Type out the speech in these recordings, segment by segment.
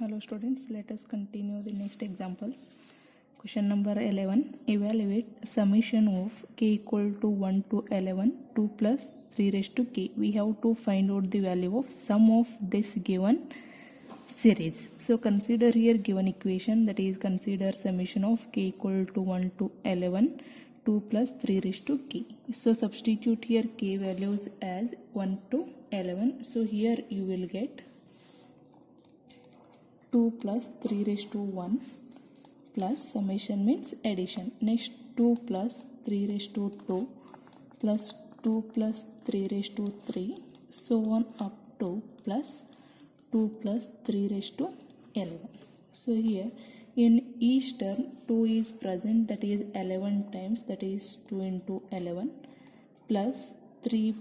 Hello students, let us continue the next examples. Question number 11. Evaluate summation of k equal to 1 to 11, 2 plus 3 raised to k. We have to find out the value of sum of this given series. So consider here given equation, that is consider summation of k equal to 1 to 11, 2 plus 3 raised to k. So substitute here k values as 1 to 11. So here you will get 2 plus 3 raised to 1 plus summation means addition. Next 2 plus 3 raised to 2 plus 2 plus 3 raised to 3, so on up to plus 2 plus 3 raised to 11. So here in each term 2 is present, that is 11 times, that is 2 into 11 plus 3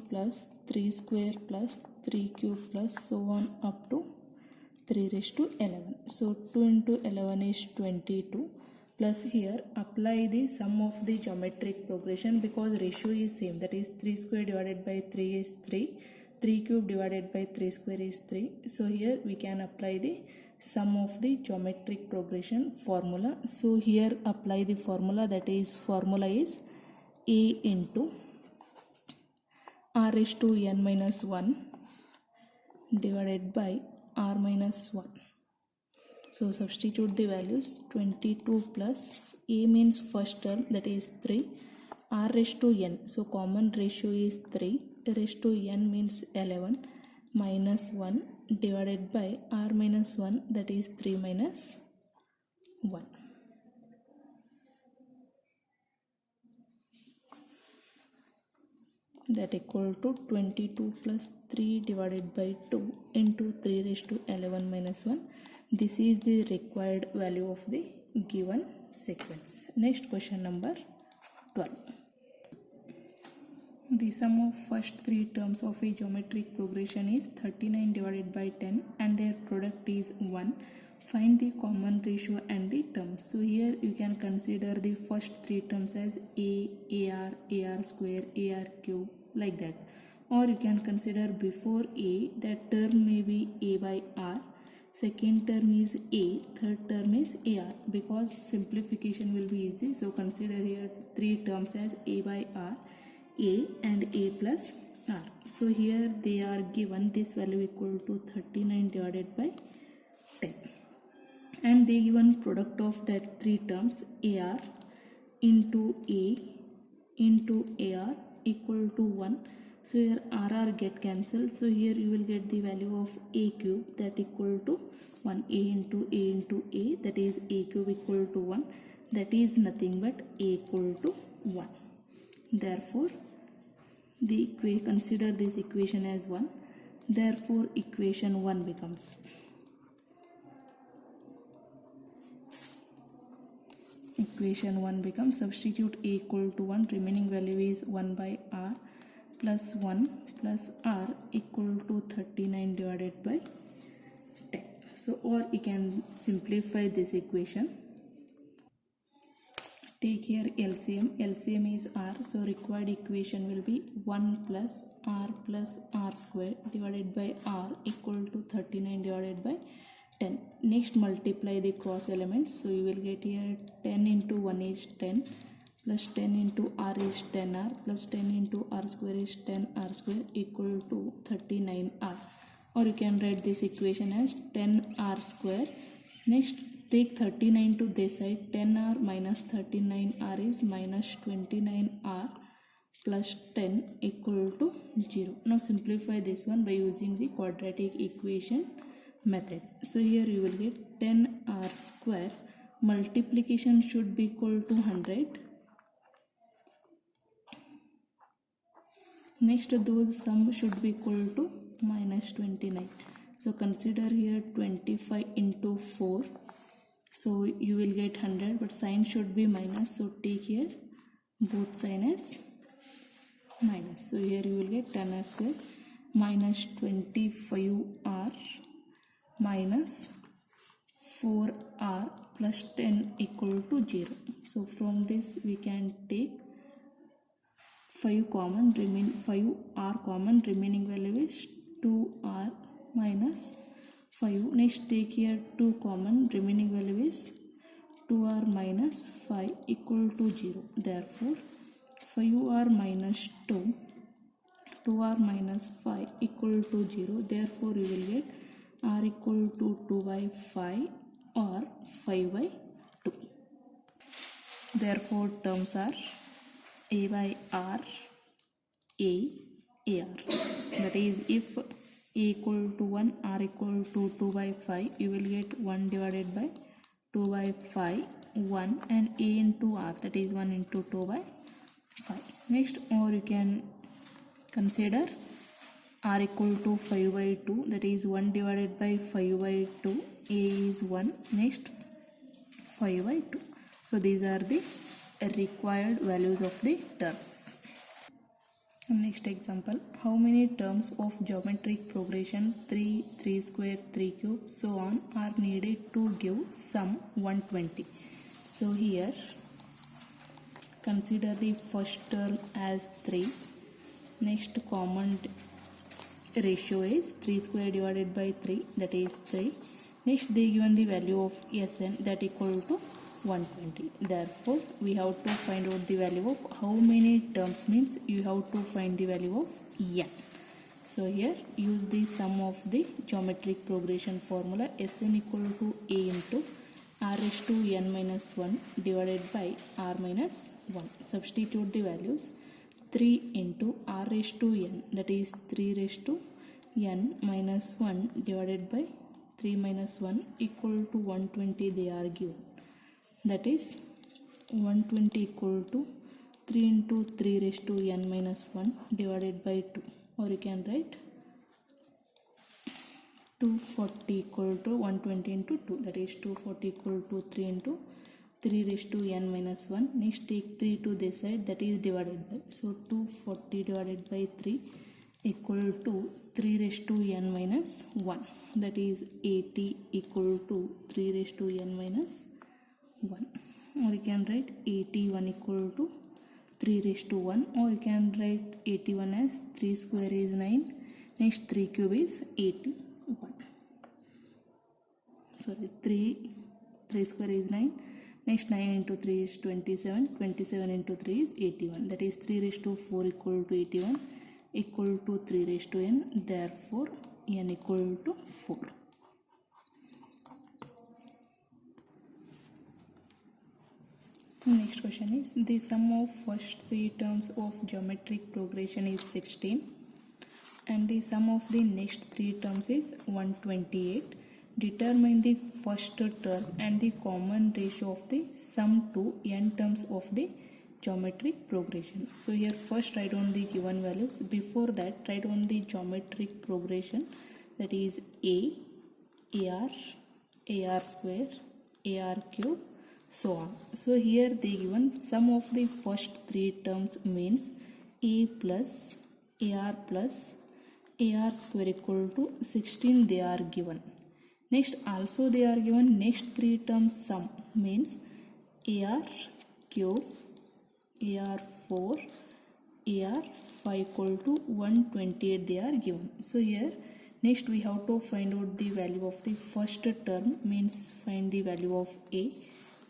square plus 3 cube plus so on up to 3 raised to 11. So 2 into 11 is 22 plus here apply the sum of the geometric progression because ratio is same, that is 3 square divided by 3 is 3, 3 cube divided by 3 square is 3. So here we can apply the sum of the geometric progression formula. So here apply the formula, that is formula is a into r raised to n minus 1 divided by r minus 1. So substitute the values. 22 plus a means first term, that is 3, r raised to n, so common ratio is 3, raised to n means 11 minus 1 divided by r minus 1, that is 3 minus 1. That equal to 22 plus 3 divided by 2 into 3 raised to 11 minus 1. This is the required value of the given sequence. Next question number 12. The sum of first three terms of a geometric progression is 39 divided by 10 and their product is 1. Find the common ratio and the terms. So here you can consider the first three terms as ar square, ar cube, like that. Or you can consider before a, that term may be a by r, second term is a, third term is ar, because simplification will be easy. So consider here three terms as a by r, a and a plus r. So here they are given this value equal to 39 divided by 10. And the given product of that three terms ar into a into ar equal to 1. So here r get cancelled. So here you will get the value of a cube, that equal to 1. A into a, that is a cube equal to 1. That is nothing but a equal to 1. Therefore, consider this equation as 1. Therefore, equation 1 becomes. Equation 1 becomes, substitute a equal to 1, remaining value is 1 by r plus 1 plus r equal to 39 divided by 10. So or you can simplify this equation. Take here LCM. LCM is r, so required equation will be 1 plus r square divided by r equal to 39 divided by 10. Next multiply the cross elements. So you will get here 10 into 1 is 10 plus 10 into r is 10r plus 10 into r square is 10r square equal to 39r. Or you can write this equation as 10r square. Next take 39 to this side. 10r minus 39r is minus 29r plus 10 equal to 0. Now simplify this one by using the quadratic equation method. So here you will get 10r square, multiplication should be equal to 100. Next those sum should be equal to minus 29. So consider here 25 into 4. So you will get 100, but sign should be minus. So take here both sign as minus. So here you will get 10r square minus 25r minus 4r plus 10 equal to 0. So from this we can take 5 common, 5r common, remaining value is 2r minus 5. Next take here 2 common, remaining value is 2r minus 5 equal to 0. Therefore 5r minus 2, 2r minus 5 equal to 0. Therefore we will get r equal to 2 by 5 or 5 by 2. Therefore terms are a by r, a, ar. That is, if a equal to 1, r equal to 2 by 5, you will get 1 divided by 2 by 5, 1, and a into r, that is 1 into 2 by 5. Next, or you can consider r equal to 5 by 2, that is 1 divided by 5 by 2, a is 1, next 5 by 2. So these are the required values of the terms. Next example, how many terms of geometric progression 3, 3 square, 3 cube, so on are needed to give sum 120? So here consider the first term as 3. Next common ratio is 3 square divided by 3, that is 3. Next they given the value of Sn, that equal to 120. Therefore we have to find out the value of how many terms, means you have to find the value of n. So here use the sum of the geometric progression formula, Sn equal to a into r raised to n minus 1 divided by r minus 1. Substitute the values, 3 into r raised to n, that is 3 raised to n minus 1 divided by 3 minus 1 equal to 120 they are given. That is 120 equal to 3 into 3 raised to n minus 1 divided by 2, or you can write 240 equal to 120 into 2, that is 240 equal to 3 into 3 raised to n minus 1. Next take 3 to this side, that is divided by, so 240 divided by 3 equal to 3 raised to n minus 1, that is 80 equal to 3 raised to n minus 1, or you can write 81 equal to 3 raised to 1, or you can write 81 as 3 square is 9, next 3 cube is 81. Sorry, 3 square is 9, next 9 into 3 is 27, 27 into 3 is 81, that is 3 raised to 4 equal to 81 equal to 3 raised to n, therefore n equal to 4. Next question is, the sum of first 3 terms of geometric progression is 16 and the sum of the next 3 terms is 128. Determine the first term and the common ratio of the sum to n terms of the geometric progression. So here first write down the given values. Before that write down the geometric progression, that is a, ar, ar square, ar cube, so on. So here they given sum of the first 3 terms means a plus ar square equal to 16 they are given. Next also they are given next 3 terms sum means ar cube, ar 4, ar 5 equal to 128 they are given. So here next we have to find out the value of the first term, means find the value of a.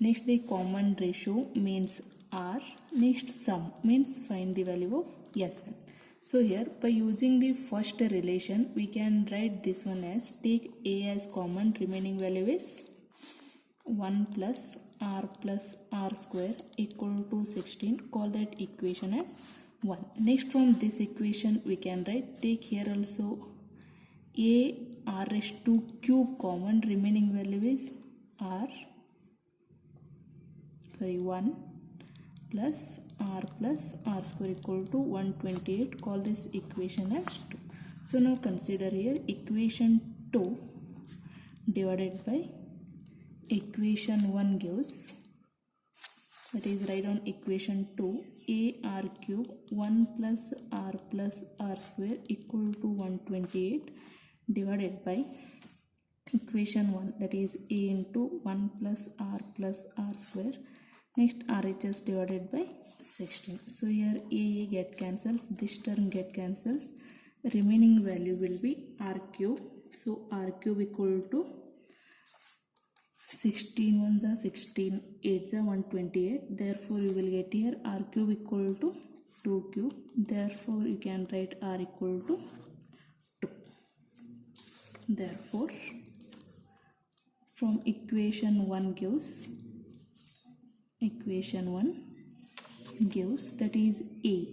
Next the common ratio means r. Next sum means find the value of Sn. So here by using the first relation we can write this one as, take a as common, remaining value is 1 plus r square equal to 16, call that equation as 1. Next from this equation we can write, take here also a r raised to cube common, remaining value is 1 plus r square equal to 128, call this equation as 2. So now consider here equation 2 divided by equation 1 gives, that is write down equation 2, a r cube 1 plus r square equal to 128 divided by equation 1, that is a into 1 plus r square, next RHS divided by 16. So here a get cancels, this term get cancels, remaining value will be r cube So r cube equal to 16 ones are 16, 8s are 128. Therefore, you will get here r cube equal to 2 cube. Therefore, you can write r equal to 2. Therefore, from equation 1 gives that is a.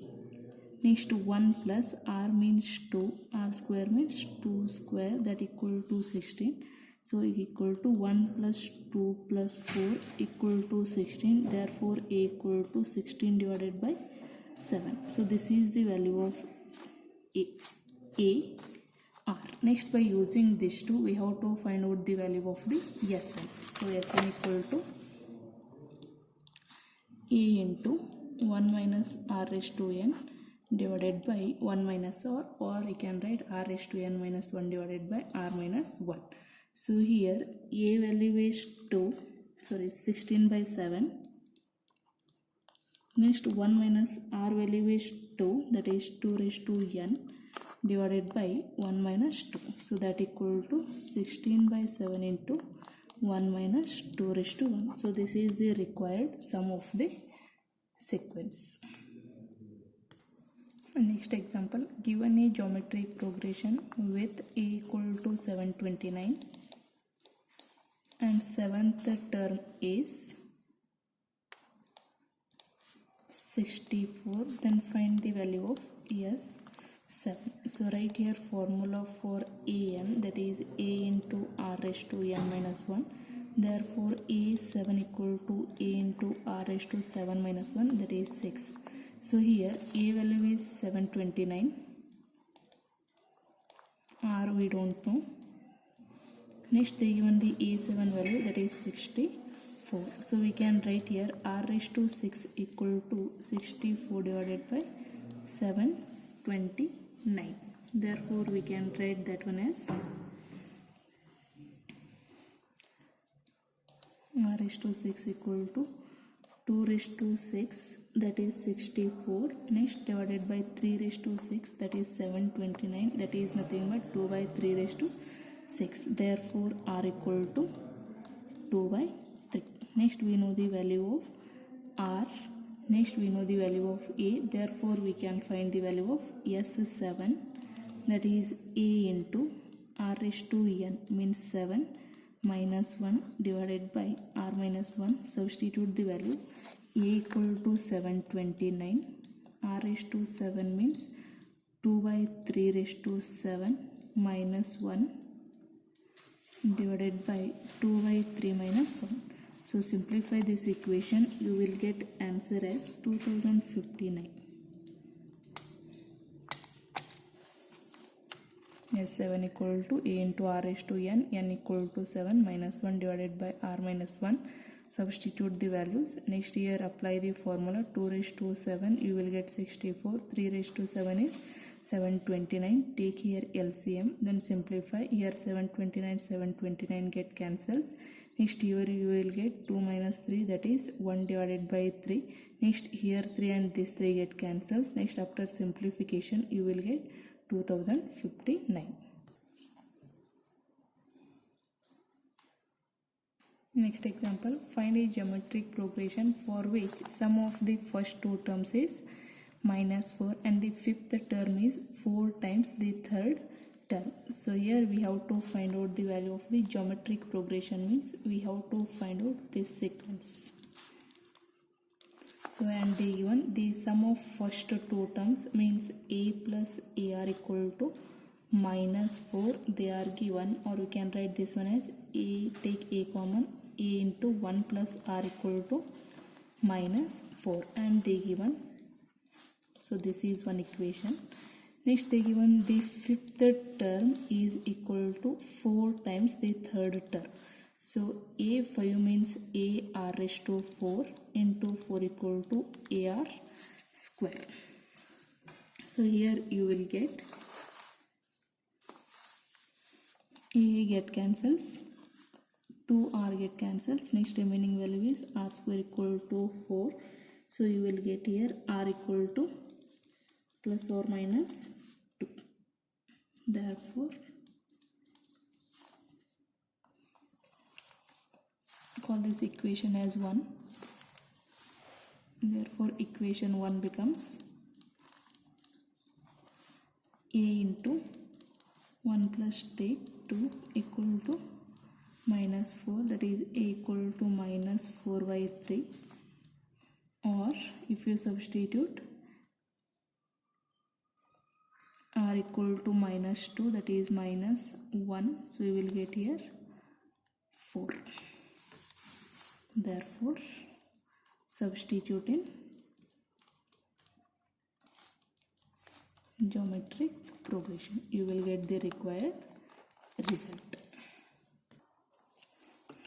Next 1 plus r means 2, r square means 2 square, that equal to 16. So equal to 1 plus 2 plus 4 equal to 16. Therefore a equal to 16 divided by 7. So this is the value of a r. Next, by using this two, we have to find out the value of the Sn. So Sn equal to a into 1 minus r raised to n divided by 1 minus r, or you can write r raised to n minus 1 divided by r minus 1. So here a value is 16 by 7. Next 1 minus r value is 2, that is 2 raised to n divided by 1 minus 2. So that equal to 16 by 7 into 1 minus 2 raised to 1. So this is the required sum of the sequence. Next example, given a geometric progression with a equal to 729 and 7th term is 64, then find the value of S7. So write here formula for An, that is a into r raised to n minus 1. Therefore A7 equal to a into r raised to 7 minus 1, that is 6. So here a value is 729, r we don't know. Next they given the a7 value, that is 64. So we can write here r raised to 6 equal to 64 divided by 729. Therefore we can write that one as r raised to 6 equal to 2 raised to 6, that is 64. Next divided by 3 raised to 6, that is 729, that is nothing but 2 by 3 raised to 6. Therefore r equal to 2 by 3. Next we know the value of r. Next we know the value of a. Therefore we can find the value of S7, that is a into r raised to n means 7 minus 1 divided by r minus 1. Substitute the value. A equal to 729, r raised to 7 means 2 by 3 raised to 7 minus 1 divided by 2 by 3 minus 1. So simplify this equation, you will get answer as 2059. S7 equal to a into r raised to n equal to 7 minus 1 divided by r minus 1. Substitute the values. Next here apply the formula. 2 raised to 7 you will get 64, 3 raised to 7 is 729. Take here LCM, then simplify. Here 729 get cancels. Next here you will get 2 minus 3, that is 1 divided by 3. Next here 3 and this 3 get cancels. Next after simplification you will get 2059. Next example, find a geometric progression for which sum of the first two terms is minus 4 and the fifth term is 4 times the third term. So here we have to find out the value of the geometric progression, means we have to find out this sequence. So and they given the sum of first two terms means a plus ar equal to minus 4, they are given, or you can write this one as a, take a common, a into 1 plus r equal to minus 4, and they given. So this is one equation. Next they given the fifth term is equal to 4 times the third term. So a5 means a r raised to 4 into 4 equal to ar square. So here you will get a get cancels, 2r get cancels. Next remaining value is r square equal to 4. So you will get here r equal to plus or minus 2. Therefore call this equation as 1. Therefore equation 1 becomes a into 1 plus take 2 equal to minus 4, that is a equal to minus 4 by 3, or if you substitute r equal to minus 2, that is minus 1, so you will get here 4. Therefore substitute in geometric progression, you will get the required result.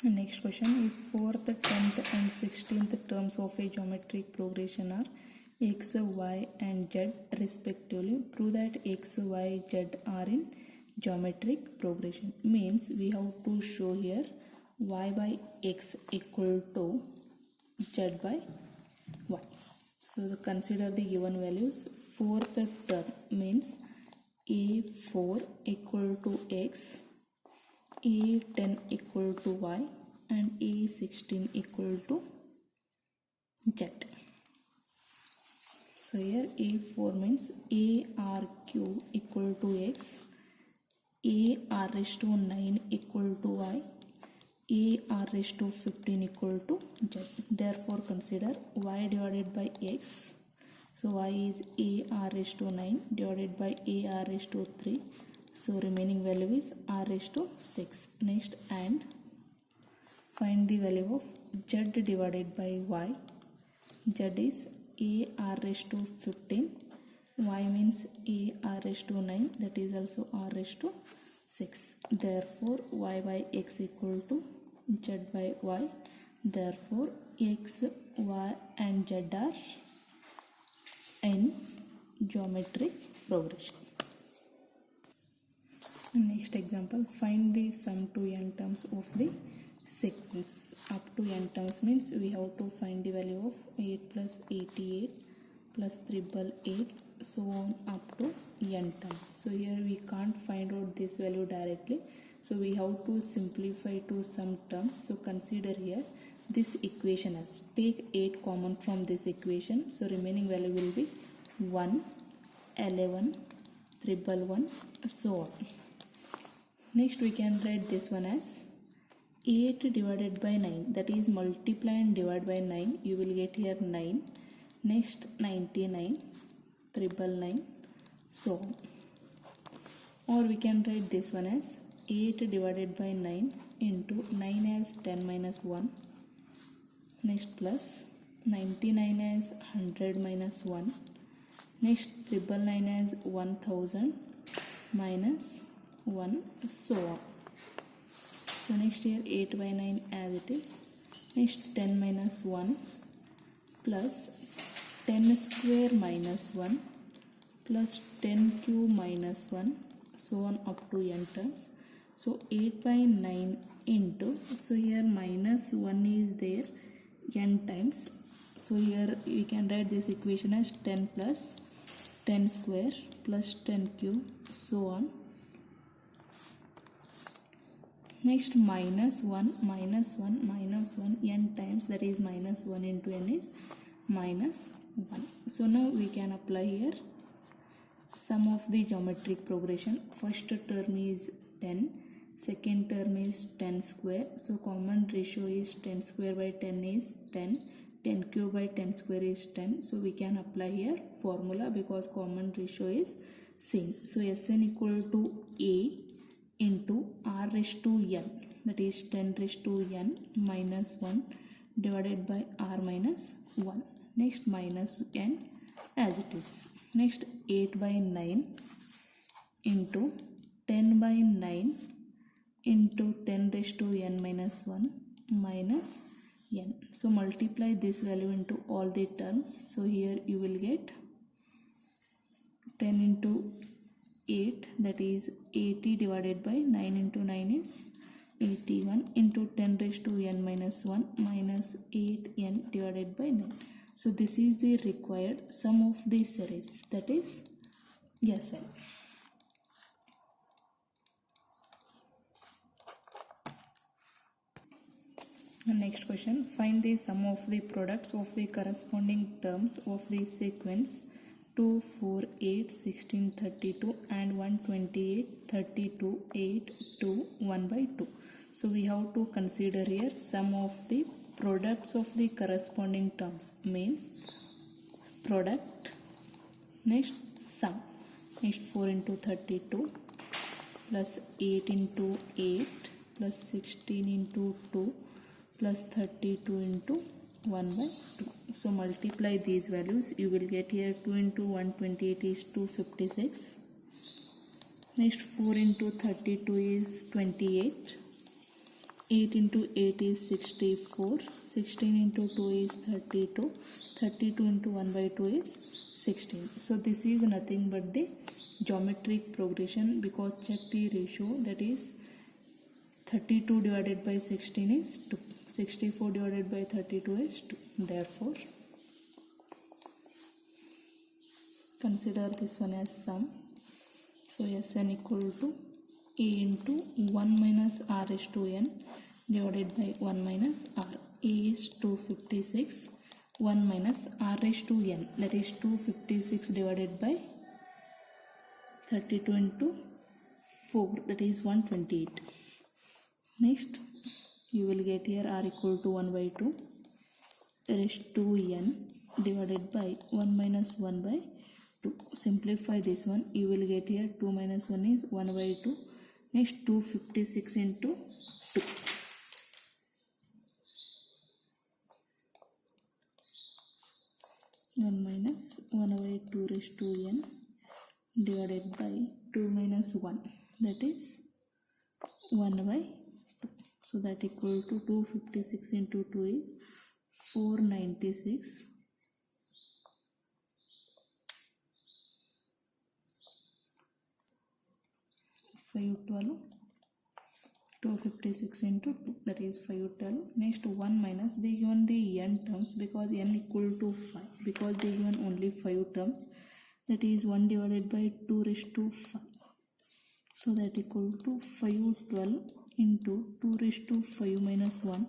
Next question, if 4th, 10th and 16th terms of a geometric progression are x, y and z respectively, prove that x, y, z are in geometric progression. Means we have to show here y by x equal to z by y. So consider the given values. 4th term means a4 equal to x, a10 equal to y and a16 equal to z. So here a4 means ar cube equal to x, ar raised to 9 equal to y, ar raised to 15 equal to z. Therefore consider y divided by x. So y is ar raised to 9 divided by ar raised to 3. So remaining value is r raised to 6. Next, and find the value of z divided by y. Z is ar raised to 15. Y means ar raised to 9, that is also r raised to 6. Therefore y by x equal to z by y. Therefore x, y and z are in geometric progression. Next example, find the sum to n terms of the sequence. Up to n terms means we have to find the value of 8 plus 88 plus 888, so on up to n terms. So here we can't find out this value directly, so we have to simplify to some terms. So consider here this equation as, take 8 common from this equation, so remaining value will be 1, 11, 111, so on. Next we can write this one as 8 divided by 9, that is multiply and divide by 9, you will get here 9. Next 99, 999, so on. Or we can write this one as 8 divided by 9 into 9 as 10 minus 1. Next plus 99 as 100 minus 1. Next 999 as 1000 minus 1, so on. So next here 8 by 9 as it is. Next 10 minus 1 plus 10 square minus 1 plus 10 cube minus 1, so on up to n terms. So 8 by 9 into, so here minus 1 is there n times. So here we can write this equation as 10 plus 10 square plus 10 cube, so on. Next minus 1 n times, that is minus 1 into n is minus 1. So now we can apply here sum of the geometric progression. First term is 10, second term is 10 square, so common ratio is 10 square by 10 is 10, 10 cube by 10 square is 10. So we can apply here formula because common ratio is same. So Sn equal to a into r raised to n, that is 10 raised to n minus 1 divided by r minus 1. Next minus n as it is. Next 8 by 9 into 10 by 9 into 10 raised to n minus 1 minus n. So multiply this value into all the terms. So here you will get 10 into 8, that is 80 divided by 9 into 9 is 81 into 10 raised to n minus 1 minus 8n divided by 9. So this is the required sum of the series, that is Sn. Next question, find the sum of the products of the corresponding terms of the sequence 2, 4, 8, 16, 32 and 128, 32, 8, 2, 1 by 2. So we have to consider here sum of the products of the corresponding terms, means product, next sum, next 4 into 32 plus 8 into 8 plus 16 into 2 plus 32 into 1 by 2. So multiply these values, you will get here 2 into 128 is 256. Next 4 into 32 is 28. 8 into 8 is 64. 16 into 2 is 32. 32 into 1 by 2 is 16. So this is nothing but the geometric progression, because check the ratio, that is 32 divided by 16 is 2. 64 divided by 32 is 2. Therefore, consider this one as sum. So Sn equal to A into 1 minus R is to N divided by 1 minus R. A is 256. 1 minus R is to N, that is 256 divided by 32 into 4, that is 128. Next, you will get here R equal to 1 by 2 raised to N divided by 1 minus 1 by 2. Simplify this one, you will get here 2 minus 1 is 1 by 2. Next 256 into 2. One minus 1 by 2 raised to N divided by 2 minus 1, that is 1 by 2. So that equal to 256 into 2 is 496. Five 12. 256 into 2, that is 512. Next 1 minus, they given the n terms because n equal to 5, because they given only 5 terms, that is 1 divided by 2 raised to 5. So that equal to 512 into 2 raised to 5 minus 1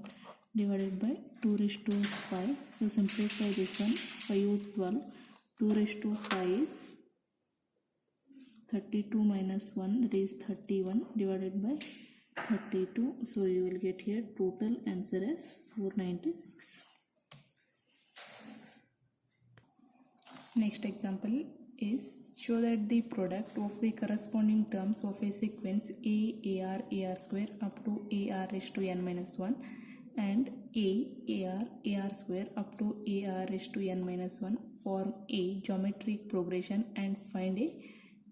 divided by 2 raised to 5. So simplify this one, 512, 2 raised to 5 is 32 minus 1, that is 31 divided by 32. So you will get here total answer as 496. Next example is, show that the product of the corresponding terms of a sequence AR square up to AR raised to n minus 1 and AR square up to AR raised to n minus 1 form a geometric progression and find a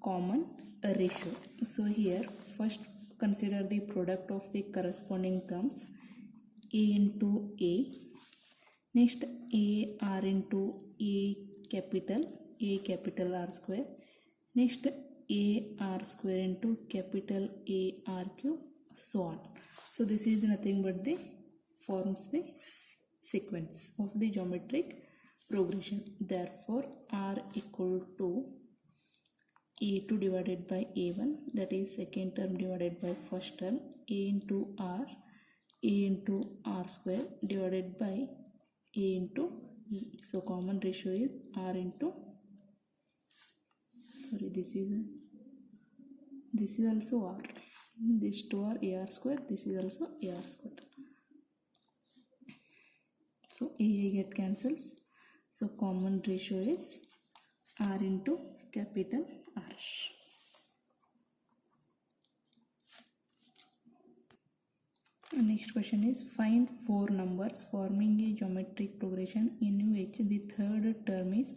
common ratio. So here first consider the product of the corresponding terms A into A, next AR into A capital R square, next AR square into capital AR cube, so on. So this is nothing but the forms the sequence of the geometric progression. Therefore R equal to A2 divided by A1, that is second term divided by first term, A into R square divided by A into E. So common ratio is R into, sorry, this is also R. This two are AR square, this is also AR square. So AA get cancels. So common ratio is R into capital R. Next question is, find 4 numbers forming a geometric progression in which the third term is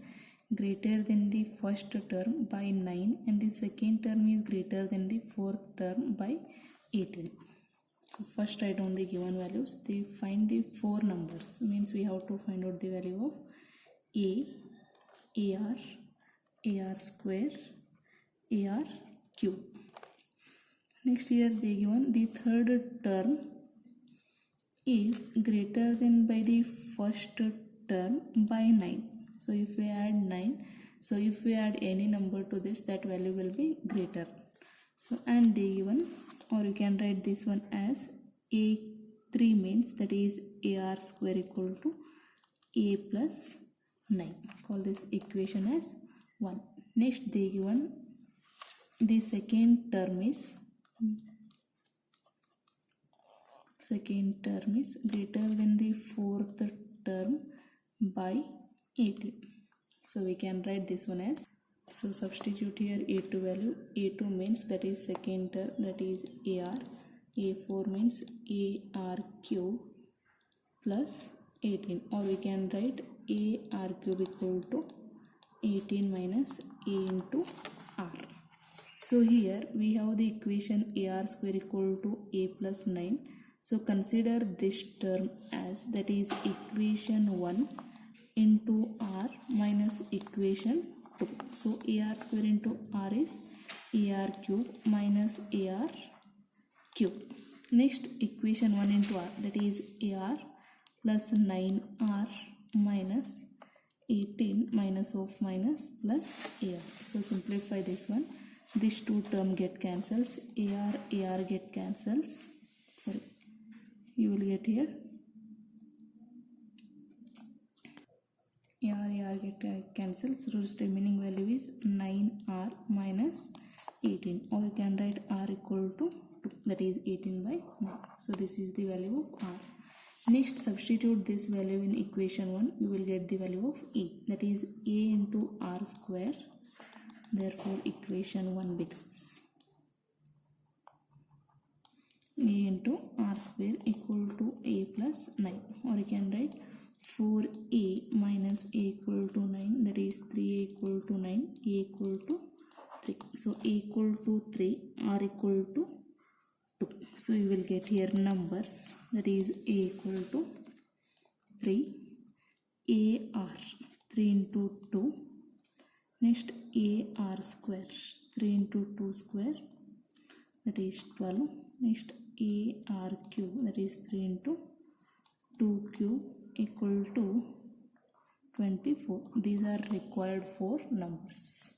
greater than the first term by 9 and the second term is greater than the fourth term by 18. So first write down the given values. They find the 4 numbers, means we have to find out the value of AR square, AR cube. Next here they given the third term is greater than by the first term by 9. So if we add 9, so if we add any number to this, that value will be greater. So and they given, or you can write this one as A 3 means that is AR square equal to A plus 9. Call this equation as 1. Next they given the second term is greater than the fourth term by 18. So we can write this one as, so substitute here A2 value. A2 means that is second term, that is AR. A4 means AR cube plus 18, or we can write AR cube equal to 18 minus A into R. So here we have the equation AR square equal to A plus 9. So consider this term as, that is equation 1 into R minus equation 2. So AR square into R is AR cube minus AR cube. Next equation 1 into R, that is AR plus 9R minus 18 minus of minus plus AR. So simplify this one. These two term get cancels. AR get cancels. Sorry, you will get here AR get cancels. So remaining value is 9R minus 18, or we can write R equal to 2, that is 18 by 9. So this is the value of R. Next substitute this value in equation 1. You will get the value of E, that is A into R square. Therefore equation 1 becomes A into R square equal to A plus 9, or you can write 4A minus A equal to 9, that is 3A equal to 9, A equal to 3. So A equal to 3, R equal to 2. So you will get here numbers, that is A equal to 3, AR 3 into 2. Next AR square 3 into 2 square, that is 12. Next AR cube, that is 3 into 2 cube equal to 24. These are required for numbers.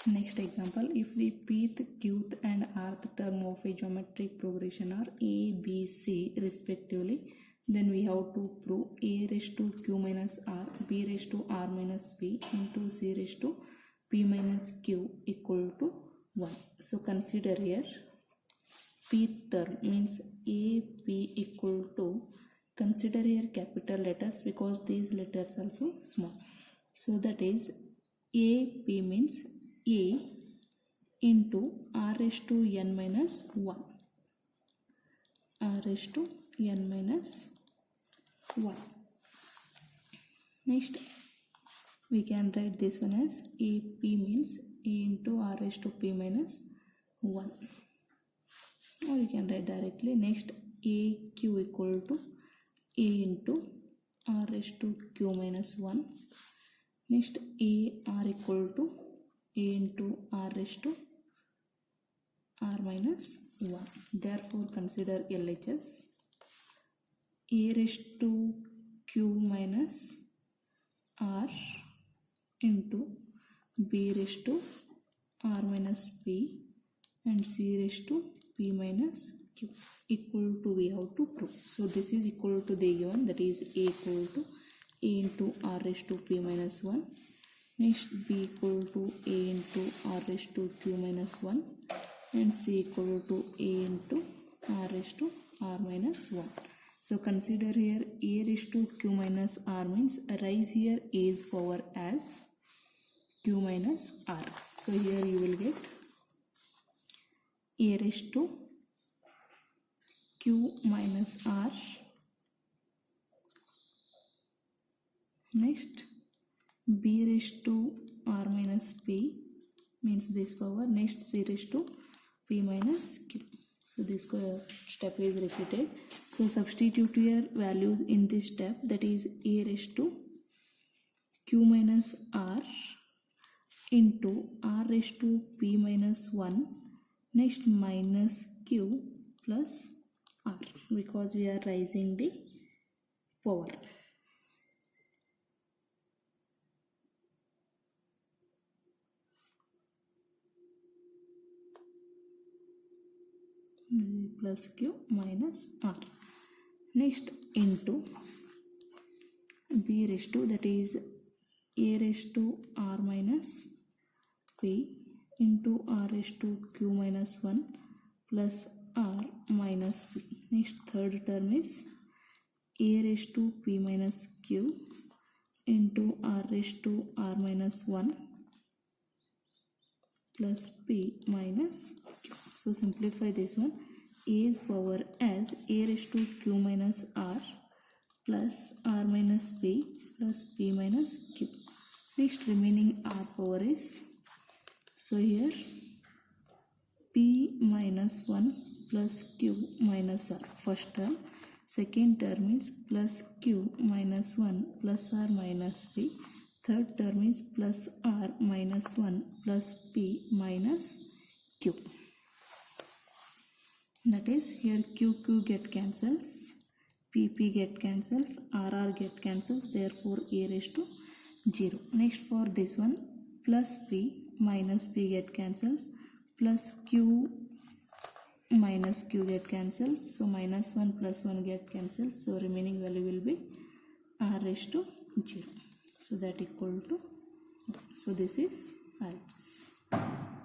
Next example, if the pth, qth and rth term of a geometric progression are A, B, C respectively, then we have to prove A raised to q minus r, B raised to r minus p into C raised to p minus q equal to 1. So consider here pth term means A, P equal to, consider here capital letters because these letters also small. So that is A, P means A into r raised to n minus 1. R raised to n minus 1. Next we can write this one as AP means A into r raised to p minus 1, or you can write directly. Next AQ equal to A into r raised to q minus 1. Next AR equal to A into r raised to r minus 1. Therefore consider LHS. A raised to q minus r into B raised to r minus p and C raised to p minus q equal to, we have to prove. So this is equal to the given, that is A equal to A into r raised to p minus 1. Next B equal to A into r raised to q minus 1 and C equal to A into r raised to r minus 1. So consider here A raised to q minus r means raise here A's power as q minus r. So here you will get A raised to q minus r. Next B raised to r minus p means this power. Next C raised to p minus q. So this step is repeated. So substitute your values in this step, that is A raised to q minus r into r raised to p minus 1. Next minus q plus r, because we are raising the power. Plus plus q minus r. Next into b raised to, that is a raised to r minus p into r raised to q minus 1 plus r minus p. Next third term is a raised to p minus q into r raised to r minus 1 plus p minus q. So simplify this one. A is power as a raised to q minus r plus r minus p plus p minus q. Next remaining r power is, so here p minus 1 plus q minus r, first term. Second term is plus q minus 1 plus r minus p. Third term is plus r minus 1 plus p minus q. That is, here q get cancels, p get cancels, r get cancels, therefore a raised to 0. Next for this one, plus p minus p get cancels, plus q minus q get cancels, so minus 1 plus 1 get cancels, so remaining value will be r raised to 0. So that equal to 1. So this is RHS.